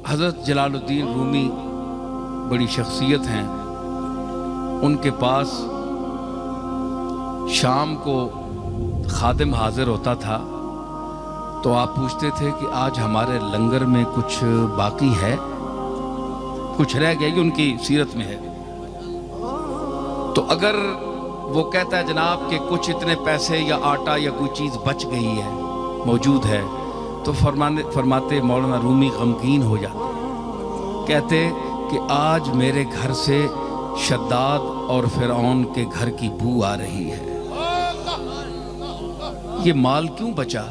हज़रत जलालुद्दीन रूमी बड़ी शख्सियत हैं। उनके पास शाम को खादिम हाजिर होता था तो आप पूछते थे कि आज हमारे लंगर में कुछ बाकी है, कुछ रह गया, ये उनकी सीरत में है। तो अगर वो कहता है जनाब कि कुछ इतने पैसे या आटा या कोई चीज़ बच गई है, मौजूद है, तो फरमाते मौलाना रूमी गमगीन हो जाते, कहते कि आज मेरे घर से शद्दाद और फिरौन के घर की बू आ रही है, ये माल क्यों बचा?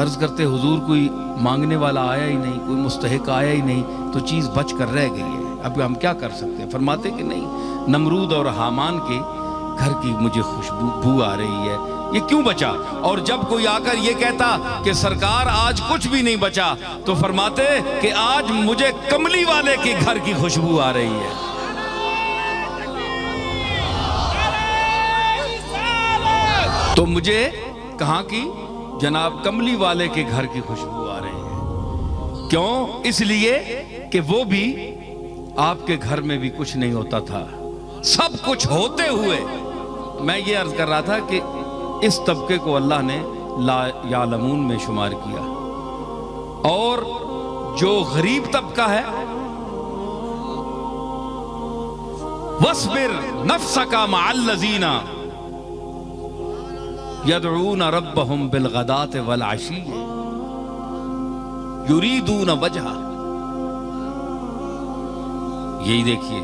अर्ज करते हुजूर कोई मांगने वाला आया ही नहीं, कोई मुस्तहिक आया ही नहीं, तो चीज़ बच कर रह गई है, अब हम क्या कर सकते हैं? फरमाते कि नहीं, नमरूद और हामान के घर की मुझे खुशबू आ रही है, ये क्यों बचा? और जब कोई आकर ये कहता कि सरकार आज कुछ भी नहीं बचा, तो फरमाते कि आज मुझे कमली वाले के घर की खुशबू आ रही है। तो मुझे कहाँ की? जनाब कमली वाले के घर की खुशबू आ रही है। क्यों? इसलिए कि वो भी आपके घर में भी कुछ नहीं होता था, सब कुछ होते हुए। मैं ये अर्ज कर रहा था कि इस तबके को अल्लाह ने ला यालमून में शुमार किया, और जो गरीब तबका है, वस्बिर नफ्सका मअल्लज़ीना यदऊन रब्बहुम बिलगदात वल अशी युरीदून वजहा। यही देखिए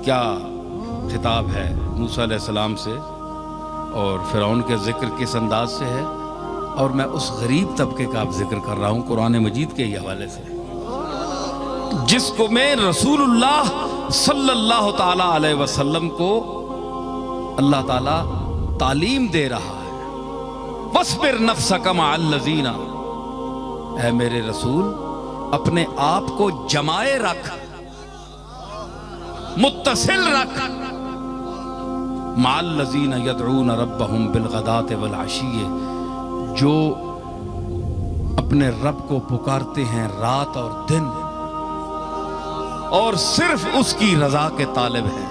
क्या खिताब है मूसा अलैहिस्सलाम से, और फिरौन के जिक्र किस अंदाज से है, और मैं उस गरीब तबके का अब जिक्र कर रहा हूँ कुरान मजीद के हवाले से, जिसको मैं रसूलुल्लाह सल्लल्लाहु ताला अलैहि वसल्लम को अल्लाह ताला तालीम दे रहा है। वस्बिर नफ्सका मअल्लज़ीना, ऐ मेरे रसूल अपने आप को जमाए रख, मुत्तसिल रख, मअल्लज़ीना यदऊन रब्बहुम बिलगदात वल अशी, जो अपने रब को पुकारते हैं रात और दिन, और सिर्फ उसकी रजा के तालिब हैं।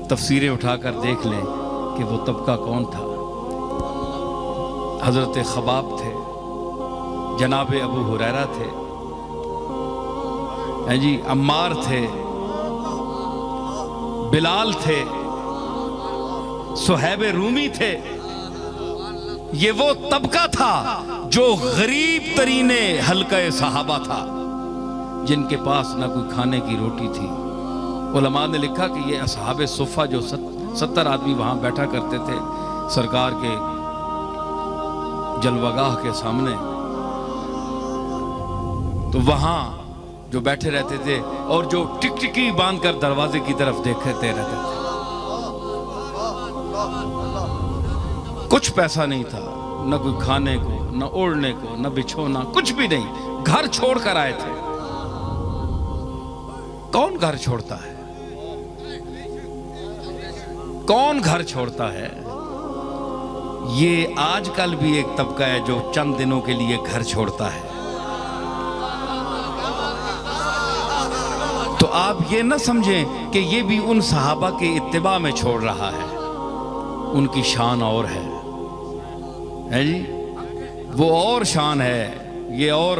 तफसीरें उठाकर देख लें कि वो तबका कौन था। हजरत खबाब थे, जनाब अबू हुरैरा थे, हैं जी, अम्मार थे, बिलाल थे, सुहैब रूमी थे। ये वो तबका था जो गरीब तरीने हल्के सहाबा था, जिनके पास ना कोई खाने की रोटी थी। उलमा ने लिखा कि ये असहाबे सुफ़ा जो 70 आदमी वहाँ बैठा करते थे सरकार के जलवागाह के सामने, तो वहाँ जो बैठे रहते थे और जो टिकटिकी बांधकर दरवाजे की तरफ देखते रहते थे। कुछ पैसा नहीं था, न कोई खाने को, न ओढ़ने को, न बिछोना, कुछ भी नहीं, घर छोड़कर आए थे। कौन घर छोड़ता है? कौन घर छोड़ता है? ये आजकल भी एक तबका है जो चंद दिनों के लिए घर छोड़ता है। तो आप ये न समझें कि ये भी उन सहाबा के इत्तिबा में छोड़ रहा है, उनकी शान और है जी, वो और शान है, ये और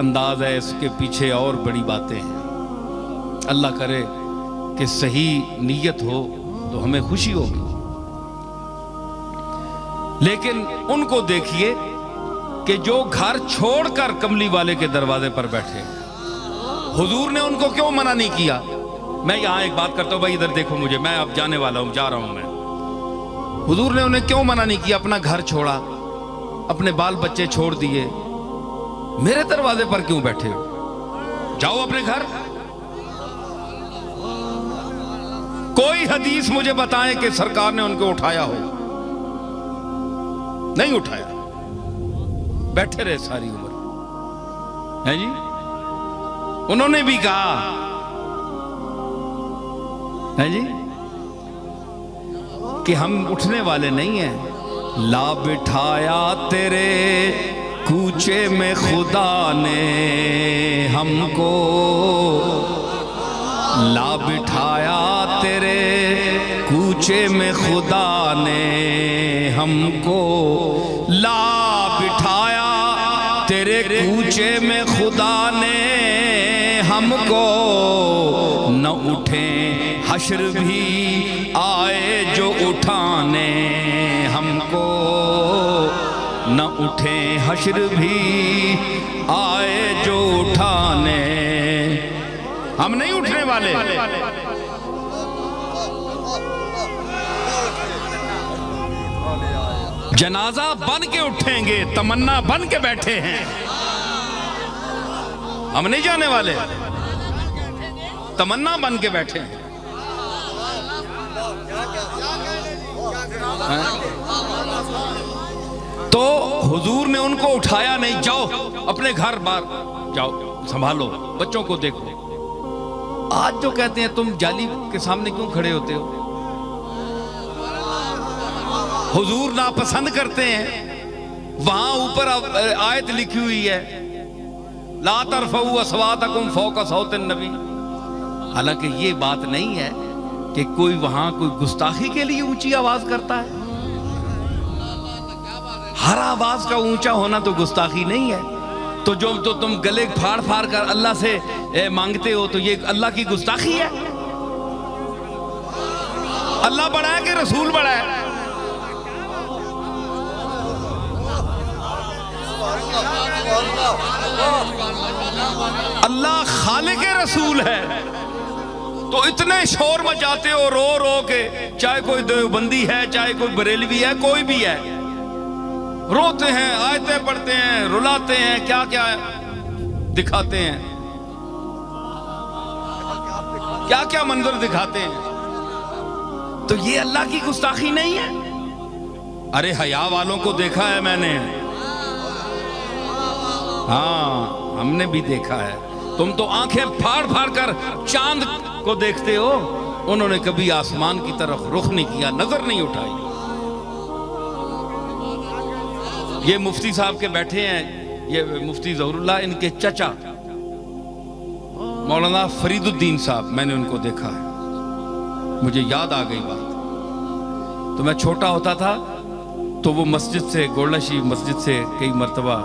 अंदाज है, इसके पीछे और बड़ी बातें हैं। अल्लाह करे कि सही नीयत हो तो हमें खुशी होगी। लेकिन उनको देखिए कि जो घर छोड़कर कमली वाले के दरवाजे पर बैठे, हुजूर ने उनको क्यों मना नहीं किया? मैं यहां एक बात करता हूं, भाई इधर देखो मुझे, मैं अब जाने वाला हूं, जा रहा हूं मैं। हुजूर ने उन्हें क्यों मना नहीं किया? अपना घर छोड़ा, अपने बाल बच्चे छोड़ दिए, मेरे दरवाजे पर क्यों बैठे हो? जाओ अपने घर। कोई हदीस मुझे बताएं कि सरकार ने उनको उठाया हो? नहीं उठाया, बैठे रहे सारी उम्र, है जी। उन्होंने भी कहा, है जी, कि हम उठने वाले नहीं हैं। ला बिठाया तेरे कूचे में खुदा ने हमको ला बिठाया, तेरे कूचे में खुदा ने हमको ला बिठाया, तेरे कूचे में खुदा ने हमको। न उठे हश्र भी आए जो उठाने हमको, न उठे हश्र भी आए जो उठाने। हम नहीं उठने वाले। जनाजा बन के उठेंगे, तमन्ना बन के बैठे हैं। हम नहीं जाने वाले, तमन्ना बन के बैठे हैं। तो हुजूर ने उनको उठाया नहीं, जाओ अपने घर बार जाओ, संभालो, बच्चों को देखो। आज जो कहते हैं तुम जाली के सामने क्यों खड़े होते हो? हुजूर नापसंद करते हैं। वहां ऊपर आयत लिखी हुई है, ला तरफऊ अस्वातकुम फौका सौतिन नबी। हालांकि ये बात नहीं है कि कोई वहां कोई गुस्ताखी के लिए ऊंची आवाज करता है। हर आवाज का ऊंचा होना तो गुस्ताखी नहीं है। तो जो तो तुम गले फाड़ फाड़ कर अल्लाह से मांगते हो, तो ये अल्लाह की गुस्ताखी है। अल्लाह बड़ा है कि रसूल बड़ा है? अल्लाह खालिक रसूल है, तो इतने शोर मचाते हो रो रो के, चाहे कोई देवबंदी है, चाहे कोई बरेलवी है, कोई भी है, रोते हैं, आयतें पढ़ते हैं, रुलाते हैं, क्या क्या दिखाते हैं, क्या क्या मंजर दिखाते हैं। तो ये अल्लाह की गुस्ताखी नहीं है? अरे हया वालों को देखा है मैंने, हाँ हमने भी देखा है। तुम तो आंखें फाड़ फाड़ कर चांद को देखते हो, उन्होंने कभी आसमान की तरफ रुख नहीं किया, नजर नहीं उठाई। ये मुफ्ती साहब के बैठे हैं, ये मुफ्ती ज़हरुल्लाह, इनके चचा मौलाना फरीदुद्दीन साहब, मैंने उनको देखा है, मुझे याद आ गई बात। तो मैं छोटा होता था तो वो मस्जिद से, गोलशी मस्जिद से कई मर्तबा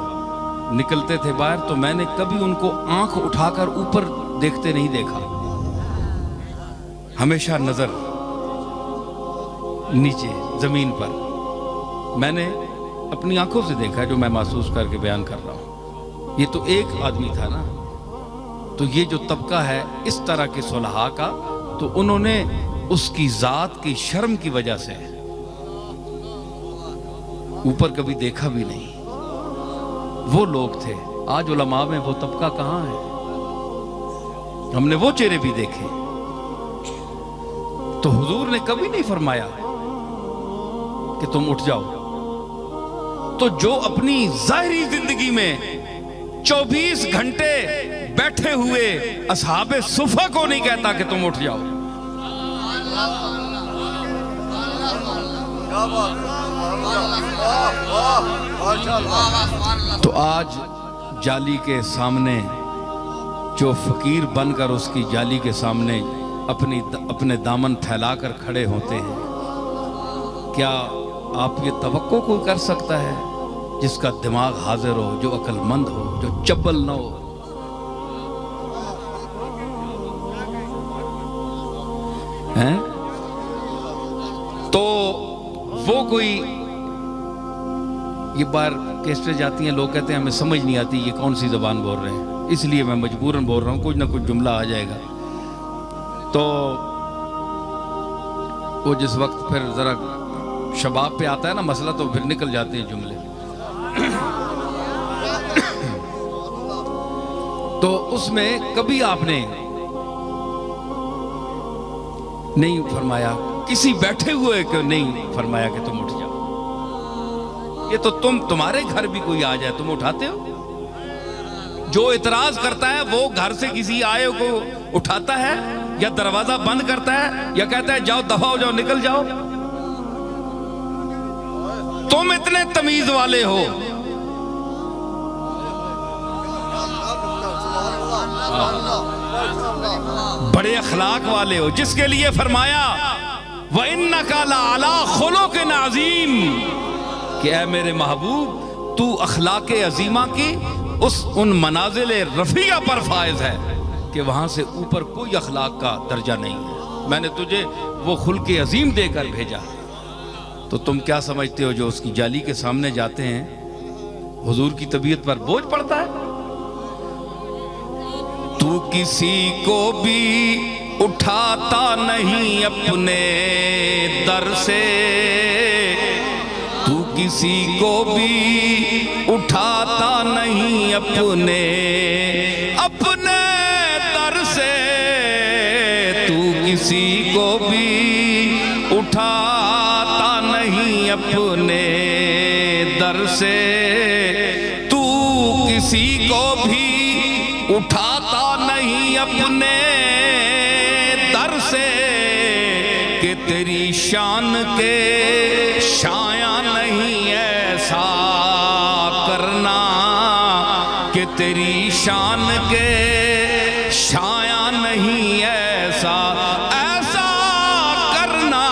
निकलते थे बाहर, तो मैंने कभी उनको आंख उठाकर ऊपर देखते नहीं देखा, हमेशा नजर नीचे जमीन पर। मैंने अपनी आंखों से देखा है, जो मैं महसूस करके बयान कर रहा हूं। ये तो एक आदमी था ना, तो ये जो तबका है इस तरह के सुलहा का, तो उन्होंने उसकी जात की शर्म की वजह से ऊपर कभी देखा भी नहीं। वो लोग थे। आज उलमा में वो तबका कहां है? हमने वो चेहरे भी देखे। तो हुजूर ने कभी नहीं फरमाया कि तुम उठ जाओ। तो जो अपनी जाहिरी जिंदगी में 24 घंटे बैठे हुए असहाबे सुफा को नहीं कहता कि तुम उठ जाओ। तो आज जाली के सामने जो फकीर बनकर उसकी जाली के सामने अपने दामन फैलाकर खड़े होते हैं, क्या आप ये तवक्को कोई कर सकता है जिसका दिमाग हाजिर हो, जो अक्लमंद हो, जो चब्बल न हो? हैं? तो वो कोई ये बार कैसे जाती हैं, लोग कहते हैं हमें समझ नहीं आती ये कौन सी ज़बान बोल रहे हैं, इसलिए मैं मजबूरन बोल रहा हूँ, कुछ ना कुछ जुमला आ जाएगा। तो वो जिस वक्त फिर ज़रा शबाब पे आता है ना मसला, तो फिर निकल जाते हैं जुमले। तो उसमें कभी आपने नहीं फरमाया, किसी बैठे हुए को नहीं फरमाया कि तुम उठ जाओ। ये तो तुम्हारे घर भी कोई आ जाए तुम उठाते हो? जो इतराज करता है वो घर से किसी आए को उठाता है या दरवाजा बंद करता है या कहता है जाओ दफा हो जाओ, निकल जाओ। तुम इतने तमीज वाले हो बड़े अखलाक वाले हो, जिसके लिए फरमाया व इन्नका लअला खुलुक़िन अज़ीम कि ऐ मेरे महबूब तू अखलाक अजीमा की उन मनाजिल रफ़िया पर फायज है कि वहाँ से ऊपर कोई अखलाक का दर्जा नहीं है। मैंने तुझे वो खुल्क़ अजीम देकर भेजा। तो तुम क्या समझते हो जो उसकी जाली के सामने जाते हैं हुजूर की तबीयत पर बोझ पड़ता है? तू किसी को भी उठाता नहीं अपने दर से, तू किसी को भी उठाता नहीं अपने दर से, तू किसी को भी उठाता नहीं अपने दर से, तू किसी को भी उठाता नहीं अपने दर से कि तेरी शान के शाया नहीं ऐसा करना, कि तेरी शान के शाया नहीं ऐसा करना,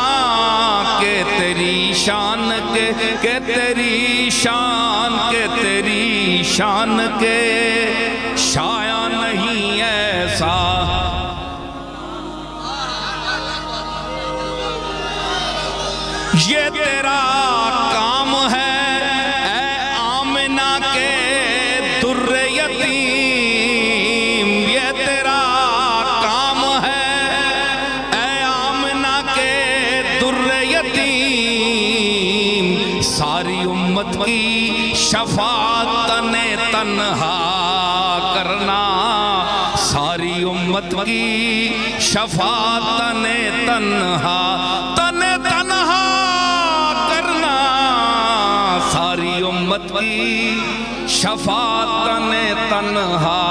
कि तेरी शान के तेरी शान के शाया नहीं ऐसा। ये तेरा काम है ऐ आमिना के दुर्रे यतीम, ये तेरा काम है ऐ आमिना के दुर्रे यतीम, सारी उम्मत की शफाअत तने तन्हा करना, सारी उम्मत की शफाअत तने तन्हा करना, सारी उम्मत की शफाअत तने तन्हा